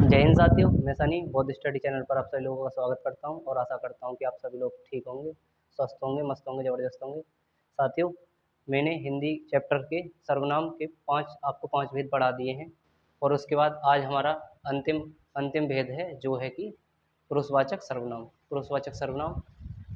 जय हिंद साथियों, मैं सनी बौद्ध स्टडी चैनल पर आप सभी लोगों का स्वागत करता हूं और आशा करता हूं कि आप सभी लोग ठीक होंगे, स्वस्थ होंगे, मस्त होंगे, ज़बरदस्त होंगे। साथियों, मैंने हिंदी चैप्टर के सर्वनाम के 5 आपको 5 भेद पढ़ा दिए हैं और उसके बाद आज हमारा अंतिम अंतिम भेद है जो है कि पुरुषवाचक सर्वनाम। पुरुषवाचक सर्वनाम,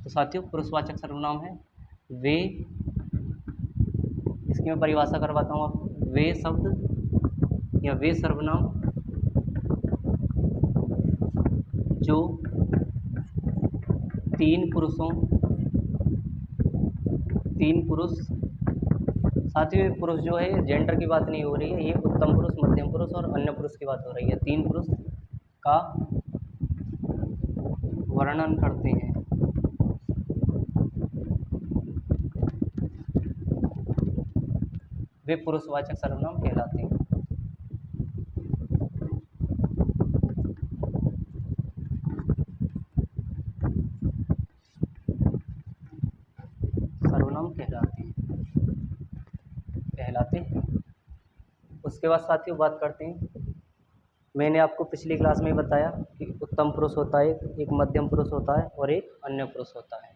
तो साथियों पुरुषवाचक सर्वनाम है वे, इसकी मैं परिभाषा करवाता हूँ आपको। वे शब्द या वे सर्वनाम जो तीन पुरुष, साथियों ये पुरुष जो है जेंडर की बात नहीं हो रही है, ये उत्तम पुरुष, मध्यम पुरुष और अन्य पुरुष की बात हो रही है। तीन पुरुष का वर्णन करते हैं, वे पुरुषवाचक सर्वनाम कहलाते हैं। सर्वनाम कहलाते हैं। उसके बाद साथियों बात करते हैं, मैंने आपको पिछली क्लास में बताया कि उत्तम पुरुष होता है, एक मध्यम पुरुष होता है और एक अन्य पुरुष होता है।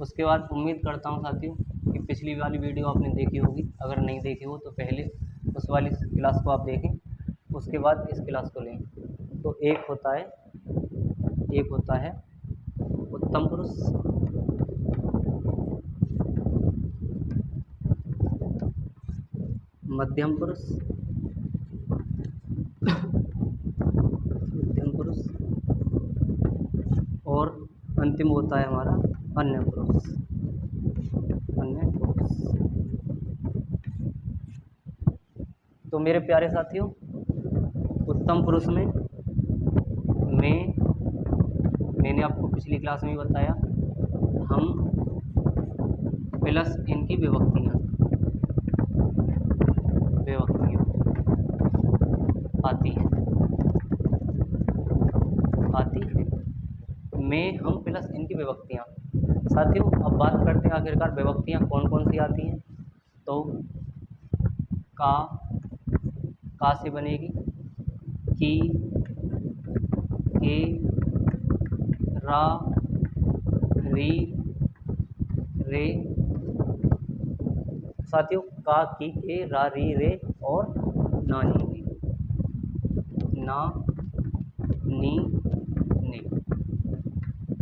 उसके बाद उम्मीद करता हूँ साथियों कि पिछली वाली वीडियो आपने देखी होगी, अगर नहीं देखी हो तो पहले उस वाली क्लास को आप देखें, उसके बाद इस क्लास को लें। तो एक होता है उत्तम पुरुष, मध्यम पुरुष और अंतिम होता है हमारा अन्य पुरुष। तो मेरे प्यारे साथियों, उत्तम पुरुष में मैंने आपको पिछली क्लास में बताया, हम प्लस इनकी विभक्तियाँ आती हैं में हम प्लस इनकी विभक्तियाँ। साथियों अब बात करते हैं आखिरकार विभक्तियाँ कौन कौन सी आती हैं। तो का से बनेगी की, के, रा, री, रे। साथियों का, की, के, रा, री, रे और ना, नी, ना, नी, ने।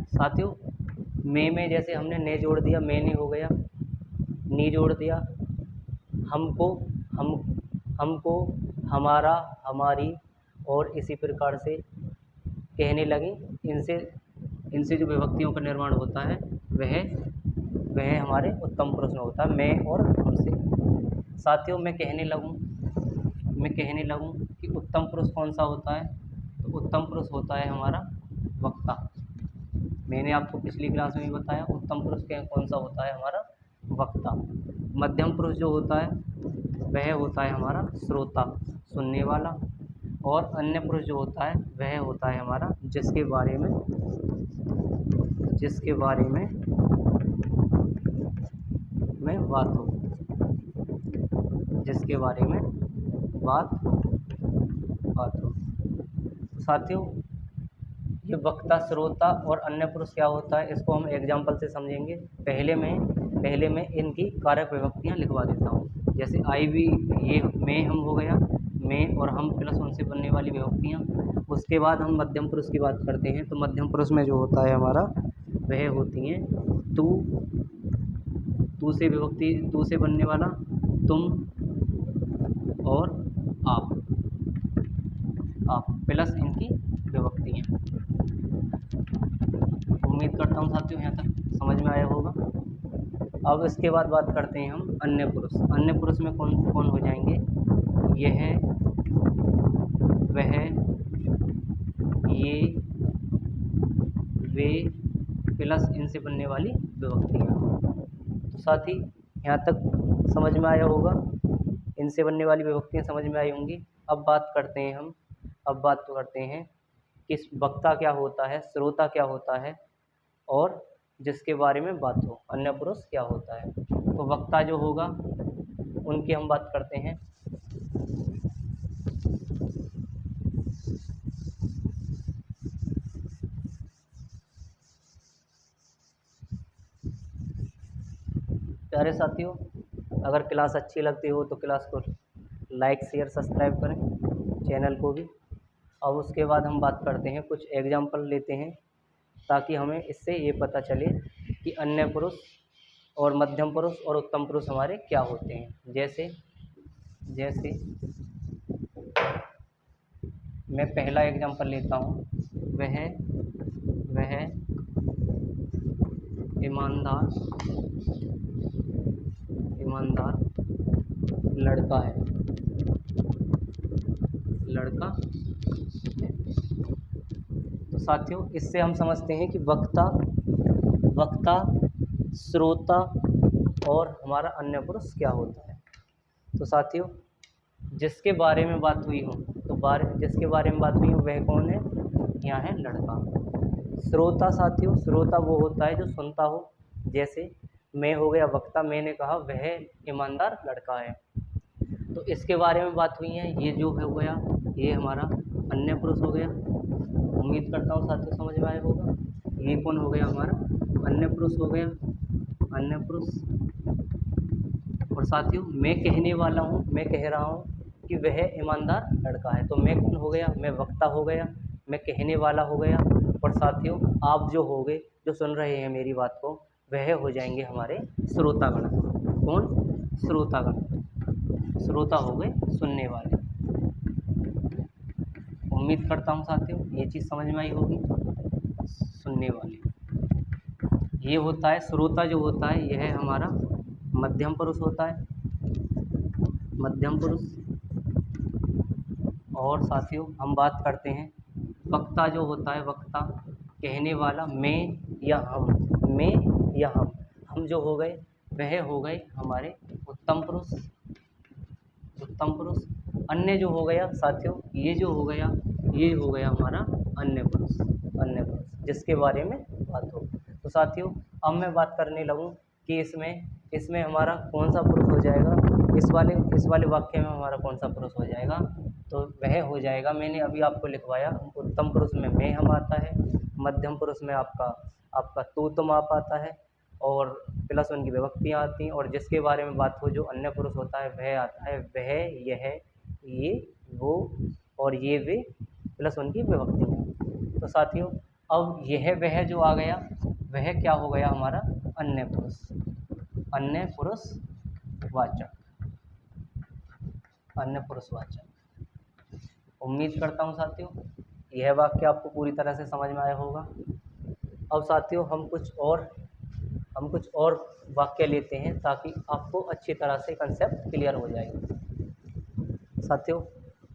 साथियों में जैसे हमने ने जोड़ दिया, मैंने हो गया, नी जोड़ दिया, हमको, हमारा, हमारी और इसी प्रकार से कहने लगे। इनसे जो विभक्तियों का निर्माण होता है वह हमारे उत्तम पुरुष में होता है, मैं और हमसे। साथियों मैं कहने लगूं कि उत्तम पुरुष कौन सा होता है, तो उत्तम पुरुष होता है हमारा वक्ता। मैंने आपको पिछली क्लास में भी बताया उत्तम पुरुष कौन सा होता है, हमारा वक्ता। मध्यम पुरुष जो होता है वह होता है हमारा श्रोता, सुनने वाला। और अन्य पुरुष जो होता है वह होता है हमारा जिसके बारे में बात हो। साथियों ये वक्ता, श्रोता और अन्य पुरुष क्या होता है, इसको हम एग्जाम्पल से समझेंगे। पहले मैं इनकी कारक विभक्तियाँ लिखवा देता हूँ। जैसे आई भी, ये मैं हम हो गया, मैं और हम प्लस उनसे बनने वाली विभक्तियाँ। उसके बाद हम मध्यम पुरुष की बात करते हैं। तो मध्यम पुरुष में जो होता है हमारा वह होती हैं तू से विभक्ति, तू से बनने वाला तुम और आप प्लस इनकी विभक्तियाँ। उम्मीद करता हूँ साथियों यहाँ तक समझ में आया होगा। अब इसके बाद बात करते हैं हम अन्य पुरुष। अन्य पुरुष में कौन कौन हो जाएंगे, यह, वह, ये, वे प्लस इनसे बनने वाली विभक्तियाँ। तो साथ ही यहाँ तक समझ में आया होगा, इनसे बनने वाली विभक्तियाँ समझ में आई होंगी। अब बात करते हैं किस वक्ता क्या होता है, श्रोता क्या होता है और जिसके बारे में बात हो, अन्य पुरुष क्या होता है। तो वक्ता जो होगा उनकी हम बात करते हैं। प्यारे साथियों, अगर क्लास अच्छी लगती हो तो क्लास को लाइक शेयर सब्सक्राइब करें, चैनल को भी। अब उसके बाद हम बात करते हैं, कुछ एग्जाम्पल लेते हैं ताकि हमें इससे ये पता चले कि अन्य पुरुष और मध्यम पुरुष और उत्तम पुरुष हमारे क्या होते हैं। जैसे जैसे मैं पहला एग्जाम्पल लेता हूँ, वह ईमानदार लड़का है। तो साथियों, इससे हम समझते हैं कि वक्ता, श्रोता और हमारा अन्य पुरुष क्या होता है। तो साथियों, जिसके बारे में बात हुई हो जिसके बारे में बात हुई हो वह कौन है? यहाँ है लड़का। श्रोता साथियों, श्रोता वो होता है जो सुनता हो। जैसे मैं हो गया वक्ता, मैंने कहा वह ईमानदार लड़का है, तो इसके बारे में बात हुई है। ये जो हो गया, ये हमारा अन्य पुरुष हो गया। उम्मीद करता हूँ साथियों समझ में आया होगा। ये कौन हो गया? हमारा अन्य पुरुष हो गया, अन्य पुरुष। और साथियों, मैं कहने वाला हूँ, मैं कह रहा हूँ कि वह ईमानदार लड़का है, तो मैं कौन हो गया? मैं वक्ता हो गया, मैं कहने वाला हो गया। और साथियों, आप जो होगे, जो सुन रहे हैं मेरी बात को, वह हो जाएंगे हमारे श्रोतागण। कौन? श्रोतागण। श्रोता हो गए सुनने वाले। उम्मीद करता हूँ साथियों ये चीज़ समझ में आई होगी। सुनने वाले ये होता है। श्रोता जो होता है यह हमारा मध्यम पुरुष होता है, मध्यम पुरुष। और साथियों, हम बात करते हैं वक्ता जो होता है, वक्ता कहने वाला, मैं या हम जो हो गए वह हो गए हमारे उत्तम पुरुष। उत्तम पुरुष। अन्य जो हो गया साथियों, ये हो गया हमारा अन्य पुरुष, जिसके बारे में बात हो। तो साथियों, अब मैं बात करने लगूं कि इसमें हमारा कौन सा पुरुष हो जाएगा, इस वाले वाक्य में हमारा कौन सा पुरुष हो जाएगा। तो वह हो जाएगा, मैंने अभी आपको लिखवाया, उत्तम पुरुष में मैं हम आता है, मध्यम पुरुष में आपका तू तुम आप आता है, और प्लस उनकी विभक्तियाँ आती हैं। और जिसके बारे में बात हो, जो अन्य पुरुष होता है, वह आता है वह, यह, ये, वो और ये वे प्लस उनकी विभक्तियाँ। तो साथियों, अब यह वह जो आ गया, वह क्या हो गया हमारा? अन्य पुरुष। अन्य पुरुषवाचक। अन्य पुरुषवाचक। उम्मीद करता हूँ साथियों यह वाक्य आपको पूरी तरह से समझ में आया होगा। अब साथियों, हम कुछ और वाक्य लेते हैं ताकि आपको अच्छी तरह से कंसेप्ट क्लियर हो जाएगा। साथियों,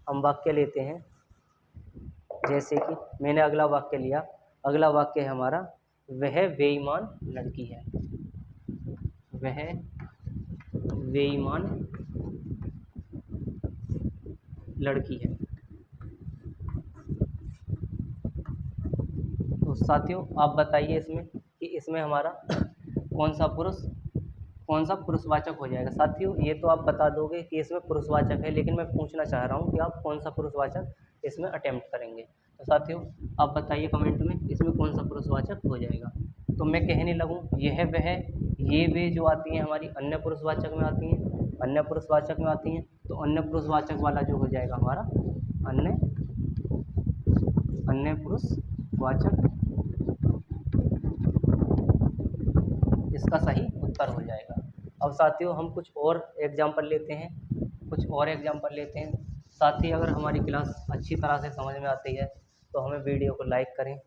हम वाक्य लेते हैं, जैसे कि मैंने अगला वाक्य लिया। अगला वाक्य है हमारा, वह बेईमान लड़की है। वह बेईमान लड़की है। तो साथियों, आप बताइए इसमें हमारा कौन सा पुरुषवाचक हो जाएगा। साथियों, ये तो आप बता दोगे कि इसमें पुरुषवाचक है, लेकिन मैं पूछना चाह रहा हूँ कि आप कौन सा पुरुषवाचक इसमें अटेम्प्ट करेंगे। तो साथियों, आप बताइए कमेंट में इसमें कौन सा पुरुषवाचक हो जाएगा। तो मैं कहने लगूँ, यह वह, ये वे जो आती हैं हमारी अन्य पुरुषवाचक में आती हैं, अन्य पुरुषवाचक में आती हैं। तो अन्य पुरुषवाचक वाला जो हो जाएगा हमारा अन्य पुरुषवाचक, इसका सही उत्तर हो जाएगा। अब साथियों, हम कुछ और एग्जाम्पल लेते हैं। साथ ही अगर हमारी क्लास अच्छी तरह से समझ में आती है तो हमें वीडियो को लाइक करें,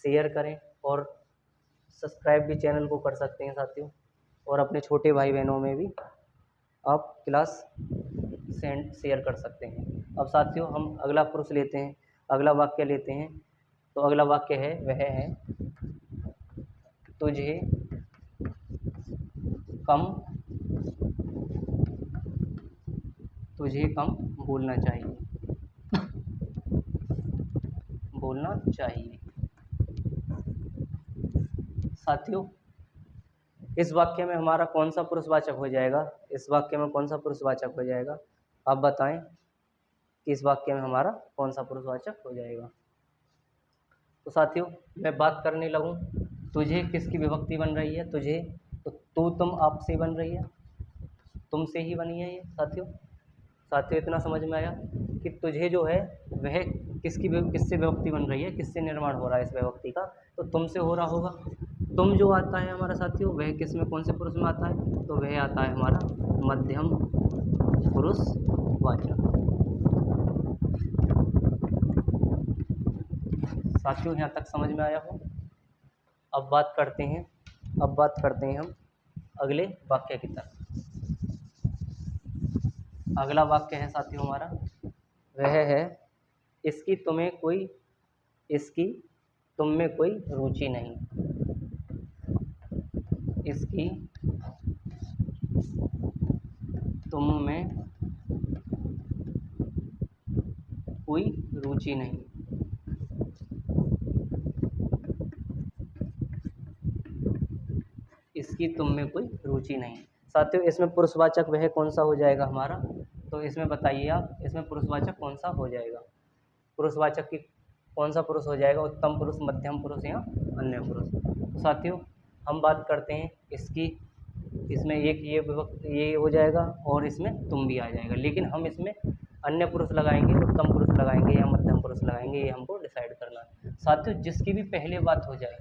शेयर करें और सब्सक्राइब भी चैनल को कर सकते हैं साथियों। और अपने छोटे भाई बहनों में भी आप क्लास शेयर कर सकते हैं। अब साथियों, हम अगला पुरुष लेते हैं, अगला वाक्य लेते हैं। तो अगला वाक्य है, वह है तुझे कम बोलना चाहिए। साथियों, इस वाक्य में हमारा कौन सा पुरुषवाचक हो जाएगा? आप बताएं कि इस वाक्य में हमारा कौन सा पुरुषवाचक हो जाएगा। तो साथियों, मैं बात करने लगूं, तुझे किसकी विभक्ति बन रही है? तुझे, तो तू तुम आपसे बन रही है, तुमसे ही बनी है ये साथियों। साथियों इतना समझ में आया कि तुझे जो है वह किससे विभक्ति बन रही है, किससे निर्माण हो रहा है इस विभक्ति का, तो तुमसे हो रहा होगा। तुम जो आता है हमारा साथियों वह किस में, कौन से पुरुष में आता है, तो वह आता है हमारा मध्यम पुरुष वाचक। साथियों यहाँ तक समझ में आया हो। अब बात करते हैं हम अगले वाक्य की तरफ। अगला वाक्य है साथियों हमारा, वह है इसकी तुम में कोई रुचि नहीं। इसकी तुम में कोई रुचि नहीं। इसकी तुम में कोई रुचि नहीं। साथियों इसमें पुरुषवाचक वह कौन सा हो जाएगा हमारा, तो इसमें बताइए आप, इसमें पुरुषवाचक कौन सा हो जाएगा। पुरुषवाचक की कौन सा पुरुष हो जाएगा, उत्तम पुरुष, मध्यम पुरुष या अन्य पुरुष। तो साथियों हम बात करते हैं इसकी, इसमें एक ये हो जाएगा और इसमें तुम भी आ जाएगा, लेकिन हम इसमें अन्य पुरुष लगाएंगे, उत्तम पुरुष लगाएंगे या मध्यम पुरुष लगाएंगे, ये हमको डिसाइड करना है। साथियों जिसकी भी पहले बात हो जाए,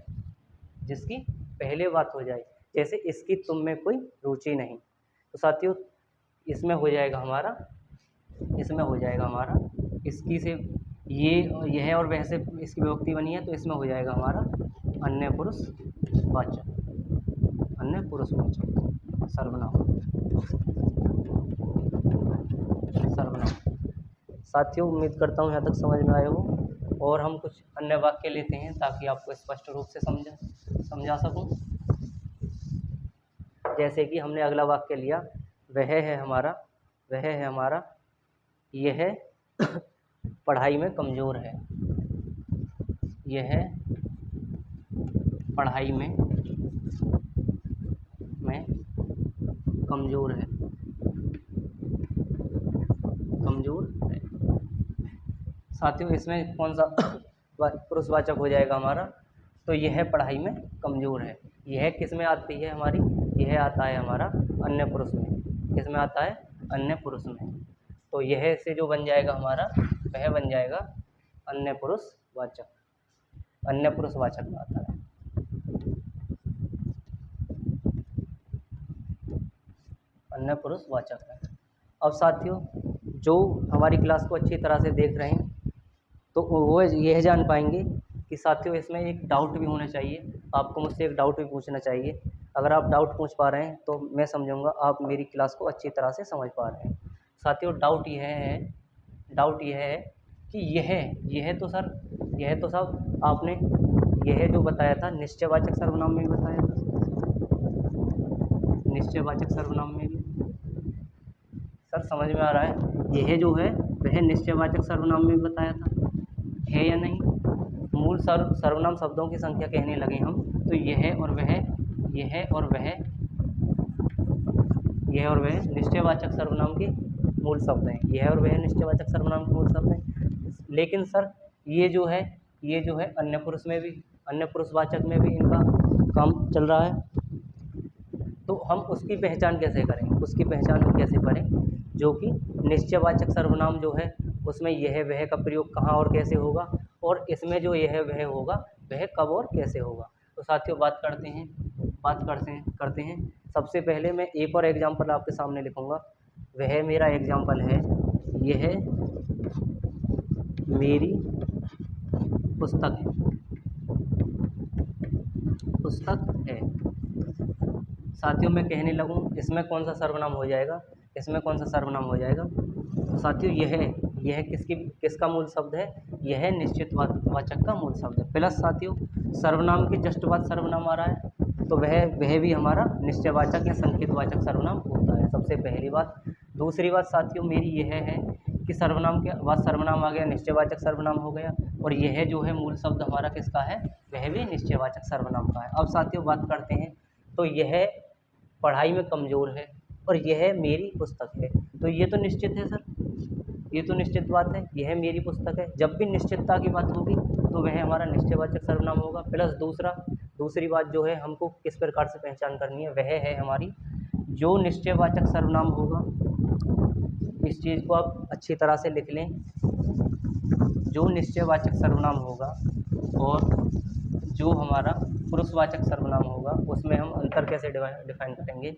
जिसकी पहले बात हो जाए, जैसे इसकी तुम में कोई रुचि नहीं, तो साथियों इसमें हो जाएगा हमारा इसकी से यह और वह से इसकी विभक्ति बनी है, तो इसमें हो जाएगा हमारा अन्य पुरुष वाचक, सर्वनाम। साथियों उम्मीद करता हूँ यहाँ तक समझ में आया हो, और हम कुछ अन्य वाक्य लेते हैं ताकि आपको स्पष्ट रूप से समझा सकूं। जैसे कि हमने अगला वाक्य लिया, वह है हमारा यह पढ़ाई में कमज़ोर है। यह पढ़ाई में कमज़ोर है। साथियों इसमें कौन सा पुरुषवाचक हो जाएगा हमारा, तो यह पढ़ाई में कमज़ोर है। यह किस में आती है हमारी, यह आता है हमारा अन्य पुरुष में। किस में आता है, अन्य पुरुष में। तो यह से जो बन जाएगा हमारा, वह बन जाएगा अन्य पुरुषवाचक में आता है। अन्य पुरुषवाचक है। अब साथियों जो हमारी क्लास को अच्छी तरह से देख रहे हैं तो वो यह जान पाएंगे कि साथियों इसमें एक डाउट भी होना चाहिए, आपको मुझसे एक डाउट भी पूछना चाहिए। अगर आप डाउट पूछ पा रहे हैं तो मैं समझूंगा आप मेरी क्लास को अच्छी तरह से समझ पा रहे हैं। साथियों डाउट यह है कि यह तो सब आपने यह जो बताया था निश्चयवाचक सर्वनाम में भी बताया था, निश्चयवाचक सर्वनाम में भी सर समझ में आ रहा है, यह जो है वह निश्चयवाचक सर्वनाम में भी बताया था, है या नहीं। मूल सर्वनाम शब्दों की संख्या कहने लगे हम, तो यह और वह निश्चयवाचक सर्वनाम के मूल शब्द हैं। यह और वह निश्चयवाचक सर्वनाम के मूल शब्द हैं। लेकिन सर ये जो है अन्य पुरुष में भी, अन्य पुरुषवाचक में भी इनका काम चल रहा है, तो हम उसकी पहचान कैसे करें, उसकी पहचान हम कैसे करें, जो कि निश्चयवाचक सर्वनाम जो है उसमें यह वह का प्रयोग कहाँ और कैसे होगा, और इसमें जो यह वह होगा वह कब और कैसे होगा। तो साथियों बात करते हैं। सबसे पहले मैं एक और एग्जाम्पल आपके सामने लिखूंगा। वह मेरा एग्जाम्पल है, यह मेरी पुस्तक है। साथियों मैं कहने लगूं इसमें कौन सा सर्वनाम हो जाएगा, तो साथियों यह किसका मूल शब्द है, यह निश्चित वाचक का मूल शब्द है। प्लस साथियों सर्वनाम के जस्ट बाद सर्वनाम आ रहा है, तो वह भी हमारा निश्चयवाचक या संकेतवाचक सर्वनाम होता है, सबसे पहली बात। दूसरी बात साथियों मेरी यह है कि सर्वनाम के बाद सर्वनाम आ गया, निश्चयवाचक सर्वनाम हो गया, और यह जो है मूल शब्द हमारा किसका है, वह भी निश्चयवाचक सर्वनाम का है। अब साथियों बात करते हैं, तो यह पढ़ाई में कमज़ोर है और यह मेरी पुस्तक है, तो ये तो निश्चित है सर, ये तो निश्चित बात है, यह मेरी पुस्तक है। जब भी निश्चितता की बात होगी तो वह हमारा निश्चयवाचक सर्वनाम होगा। प्लस दूसरा दूसरी बात जो है हमको किस प्रकार से पहचान करनी है, वह है हमारी जो निश्चयवाचक सर्वनाम होगा, इस चीज़ को आप अच्छी तरह से लिख लें, जो निश्चयवाचक सर्वनाम होगा और जो हमारा पुरुषवाचक सर्वनाम होगा उसमें हम अंतर कैसे डिफाइन करेंगे।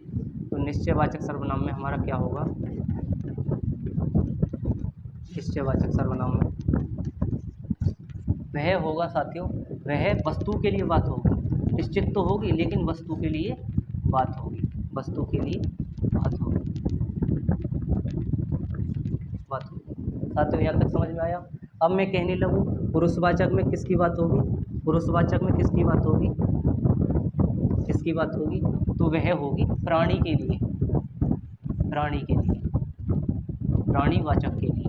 तो निश्चयवाचक सर्वनाम में हमारा क्या होगा, निश्चयवाचक सर्वनाम में वह होगा साथियों, वह वस्तु के लिए बात होगी, निश्चित तो होगी लेकिन वस्तु के लिए बात होगी, वस्तु के लिए बात होगी, बात होगी। साथियों यहाँ तक समझ में आया। अब मैं कहने लगूँ पुरुषवाचक में किसकी बात होगी, पुरुषवाचक में किसकी बात होगी, किसकी बात होगी, तो वह होगी प्राणी के लिए, प्राणी के लिए, प्राणीवाचक के लिए,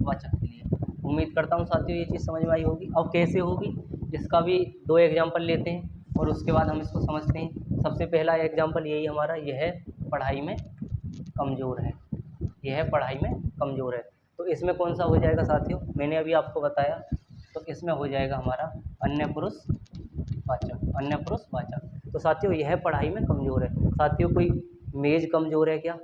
वाचक के लिए। उम्मीद करता हूँ साथियों ये चीज़ समझ में आई होगी। अब कैसे होगी, जिसका भी 2 एग्जाम्पल लेते हैं और उसके बाद हम इसको समझते हैं। सबसे पहला एग्जाम्पल यही हमारा, यह पढ़ाई में कमज़ोर है, यह पढ़ाई में कमज़ोर है। तो इसमें कौन सा हो जाएगा साथियों, मैंने अभी आपको बताया, तो इसमें हो जाएगा हमारा अन्य पुरुष वाचक, अन्य पुरुष वाचक। तो साथियों यह पढ़ाई में कमज़ोर है, साथियों कोई मेज़ कमज़ोर है क्या,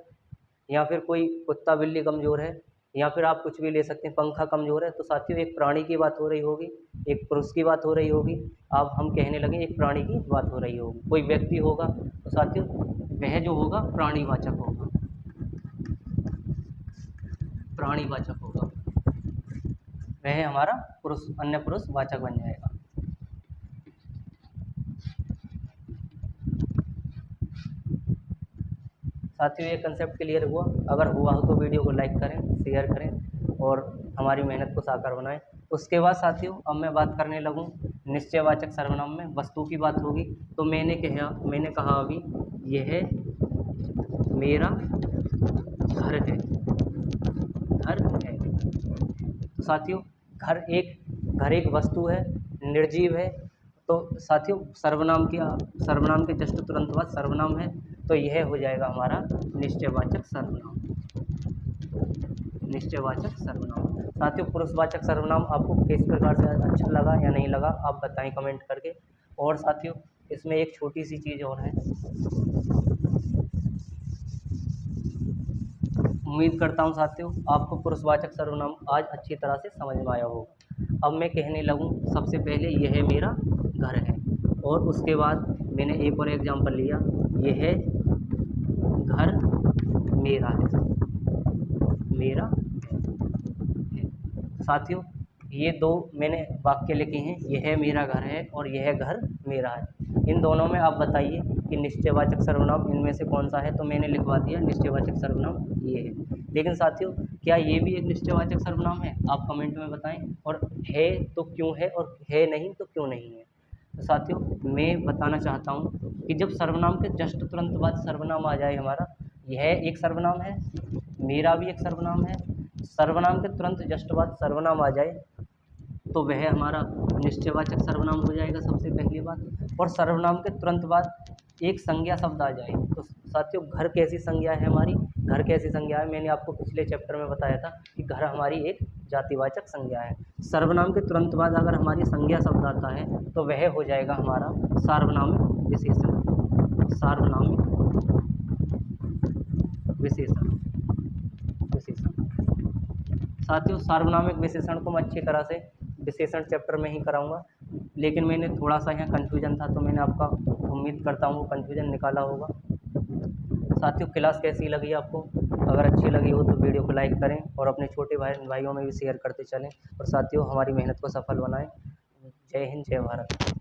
या फिर कोई कुत्ता बिल्ली कमज़ोर है, या फिर आप कुछ भी ले सकते हैं, पंखा कमज़ोर है। तो साथियों एक प्राणी की बात हो रही होगी, एक पुरुष की बात हो रही होगी, अब हम कहने लगे एक प्राणी की बात हो रही होगी, कोई व्यक्ति होगा, तो साथियों वह जो होगा प्राणीवाचक होगा, प्राणीवाचक होगा, वह हमारा पुरुष, अन्य पुरुष वाचक बन जाएगा। साथियों ये कंसेप्ट क्लियर हुआ, अगर हुआ हो तो वीडियो को लाइक करें, शेयर करें और हमारी मेहनत को साकार बनाएं। उसके बाद साथियों अब मैं बात करने लगूं निश्चयवाचक सर्वनाम में वस्तु की बात होगी। तो मैंने कहा अभी यह मेरा घर है, घर है। तो साथियों घर एक वस्तु है, निर्जीव है। तो साथियों सर्वनाम के जस्ट तुरंत बाद सर्वनाम है, तो यह हो जाएगा हमारा निश्चयवाचक सर्वनाम, निश्चयवाचक सर्वनाम। साथियों पुरुषवाचक सर्वनाम आपको किस प्रकार से अच्छा लगा या नहीं लगा आप बताएं कमेंट करके। और साथियों इसमें एक छोटी सी चीज़ और है, उम्मीद करता हूं साथियों आपको पुरुषवाचक सर्वनाम आज अच्छी तरह से समझ में आया होगा। अब मैं कहने लगूं सबसे पहले यह मेरा घर है, और उसके बाद मैंने एक और एग्जांपल लिया, यह घर मेरा है, मेरा है। साथियों ये 2 मैंने वाक्य लिखे हैं, यह मेरा घर है और यह घर मेरा है। इन दोनों में आप बताइए कि निश्चयवाचक सर्वनाम इनमें से कौन सा है। तो मैंने लिखवा दिया निश्चयवाचक सर्वनाम ये है। लेकिन साथियों क्या ये भी एक निश्चयवाचक सर्वनाम है, आप कमेंट में बताएं, और है तो क्यों है और है नहीं तो क्यों नहीं है। तो साथियों मैं बताना चाहता हूँ कि जब सर्वनाम के जस्ट तुरंत बाद सर्वनाम आ जाए हमारा, यह एक सर्वनाम है, मेरा भी एक सर्वनाम है, सर्वनाम के तुरंत जस्ट बाद सर्वनाम आ जाए तो वह हमारा निश्चयवाचक सर्वनाम हो जाएगा सबसे पहली बात। और सर्वनाम के तुरंत बाद एक संज्ञा शब्द आ जाए, तो साथियों घर कैसी संज्ञा है हमारी, घर कैसी संज्ञा है, मैंने आपको पिछले चैप्टर में बताया था कि घर हमारी एक जातिवाचक संज्ञा है। सर्वनाम के तुरंत बाद अगर हमारी संज्ञा शब्द आता है तो वह हो जाएगा हमारा सार्वनामिक विशेषण, सार्वनामिक विशेषण, साथियों सार्वनामिक विशेषण को मैं अच्छी तरह से विशेषण चैप्टर में ही कराऊंगा, लेकिन मैंने थोड़ा सा यहाँ कन्फ्यूजन था तो मैंने आपका उम्मीद करता हूँ वो कन्फ्यूजन निकाला होगा। साथियों क्लास कैसी लगी आपको, अगर अच्छी लगी हो तो वीडियो को लाइक करें और अपने छोटे भाइयों में भी शेयर करते चलें, और साथियों हमारी मेहनत को सफल बनाएं। जय हिंद, जय भारत।